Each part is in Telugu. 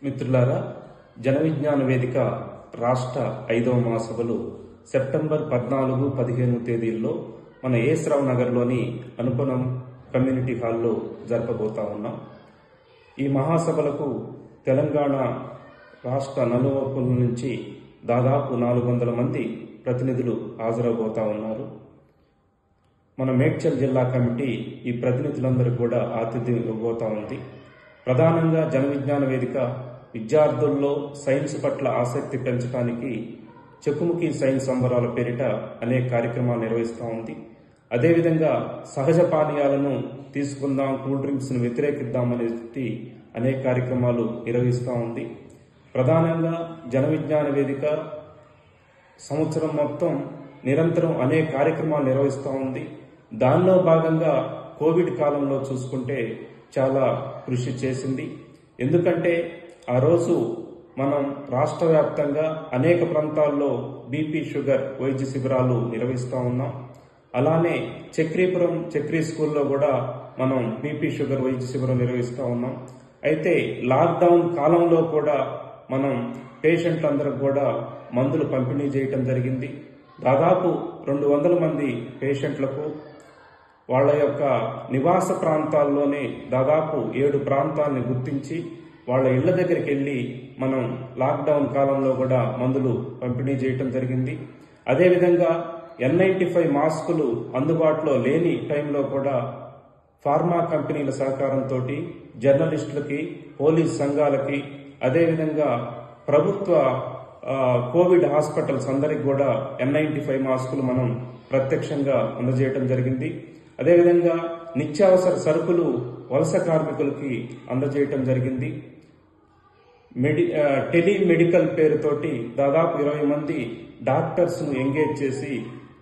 మిత్రులారా, జన విజ్ఞాన వేదిక రాష్ట్ర 5వ మహాసభలు సెప్టెంబర్ 14, 15 తేదీల్లో మన ఏఎస్ రావు నగర్లోని అనుపనం కమ్యూనిటీ హాల్లో జరపబోతా ఉన్నాం. ఈ మహాసభలకు తెలంగాణ రాష్ట్ర నలువైపుల నుంచి దాదాపు 400 మంది ప్రతినిధులు హాజరబోతా ఉన్నారు. మన మేడ్చల్ జిల్లా కమిటీ ఈ ప్రతినిధులందరూ కూడా ఆతిథ్యం ఇవ్వబోతా ఉంది. ప్రధానంగా జన విజ్ఞాన వేదిక విద్యార్థుల్లో సైన్స్ పట్ల ఆసక్తి పెంచడానికి చెక్కుముఖి సైన్స్ సంబరాల పేరిట అనేక కార్యక్రమాలు నిర్వహిస్తూ ఉంది. అదేవిధంగా సహజ పానీయాలను తీసుకుందాం, కూల్ డ్రింక్స్ను వ్యతిరేకిద్దామనేది అనేక కార్యక్రమాలు నిర్వహిస్తూ ఉంది. ప్రధానంగా జన విజ్ఞాన వేదిక సంవత్సరం మొత్తం నిరంతరం అనేక కార్యక్రమాలు నిర్వహిస్తూ ఉంది. దానిలో భాగంగా కోవిడ్ కాలంలో చూసుకుంటే చాలా కృషి చేసింది. ఎందుకంటే ఆ రోజు మనం రాష్ట్ర వ్యాప్తంగా అనేక ప్రాంతాల్లో బీపీ షుగర్ వైద్య శిబిరాలు నిర్వహిస్తూ ఉన్నాం. అలానే చక్రీపురం చక్రీ స్కూల్లో కూడా మనం బీపీ షుగర్ వైద్య శిబిరం నిర్వహిస్తూ ఉన్నాం. అయితే లాక్డౌన్ కాలంలో కూడా మనం పేషెంట్లందరూ కూడా మందులు పంపిణీ చేయటం జరిగింది. దాదాపు 200 మంది పేషెంట్లకు వాళ్ళ యొక్క నివాస ప్రాంతాల్లోనే దాదాపు 7 ప్రాంతాలని గుర్తించి వాళ్ళ ఇళ్ల దగ్గరికి వెళ్ళి మనం లాక్డౌన్ కాలంలో కూడా మందులు పంపిణీ చేయటం జరిగింది. అదేవిధంగా N95 మాస్కులు అందుబాటులో లేని టైంలో కూడా ఫార్మా కంపెనీల సహకారంతో జర్నలిస్టులకి, పోలీస్ సంఘాలకి, అదేవిధంగా ప్రభుత్వ కోవిడ్ హాస్పిటల్స్ అందరికి కూడా N95 మాస్కులు మనం ప్రత్యక్షంగా అందజేయడం జరిగింది. అదేవిధంగా నిత్యావసర సరుకులు వలస కార్మికులకి అందజేయటం జరిగింది. టెలిమెడికల్ పేరుతోటి దాదాపు 20 మంది డాక్టర్స్ను ఎంగేజ్ చేసి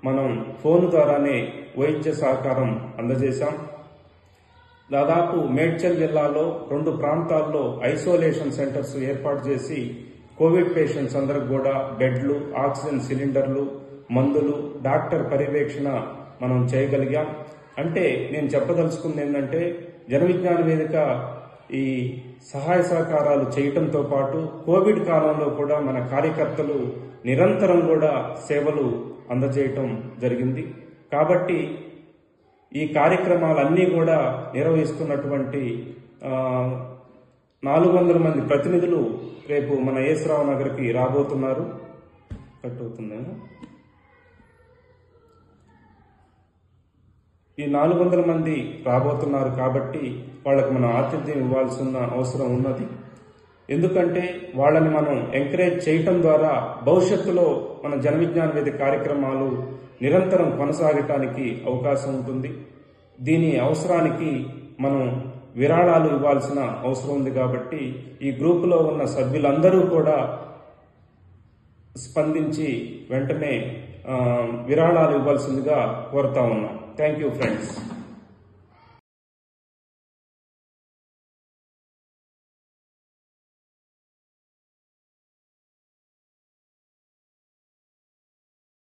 మనం ఫోన్ ద్వారానే వైద్య సహకారం అందజేశాం. దాదాపు మేడ్చల్ జిల్లాలో 2 ప్రాంతాల్లో ఐసోలేషన్ సెంటర్స్ ఏర్పాటు చేసి కోవిడ్ పేషెంట్స్ అందరికి కూడా బెడ్లు, ఆక్సిజన్ సిలిండర్లు, మందులు, డాక్టర్ పర్యవేక్షణ మనం చేయగలిగాం. అంటే నేను చెప్పదలుచుకుంది ఏంటంటే జన విజ్ఞాన వేదిక ఈ సహాయ సహకారాలు చేయటంతో పాటు కోవిడ్ కాలంలో కూడా మన కార్యకర్తలు నిరంతరం కూడా సేవలు అందజేయటం జరిగింది. కాబట్టి ఈ కార్యక్రమాలన్నీ కూడా నిర్వహిస్తున్నటువంటి 400 మంది ప్రతినిధులు రేపు మన ఏఎస్ రావు నగర్కి రాబోతున్నారు. కట్ అవుతుందేమో. ఈ 400 మంది రాబోతున్నారు కాబట్టి వాళ్ళకి మనం ఆతిథ్యం ఇవ్వాల్సిన అవసరం ఉన్నది. ఎందుకంటే వాళ్ళని మనం ఎంకరేజ్ చేయటం ద్వారా భవిష్యత్తులో మన జన విజ్ఞాన వేదిక కార్యక్రమాలు నిరంతరం కొనసాగటానికి అవకాశం ఉంటుంది. దీని అవసరానికి మనం విరాళాలు ఇవ్వాల్సిన అవసరం ఉంది. కాబట్టి ఈ గ్రూపులో ఉన్న సభ్యులందరూ కూడా స్పందించి వెంటనే విరాళాలు ఇవ్వాల్సిందిగా కోరుతా ఉన్నాం. Thank you friends.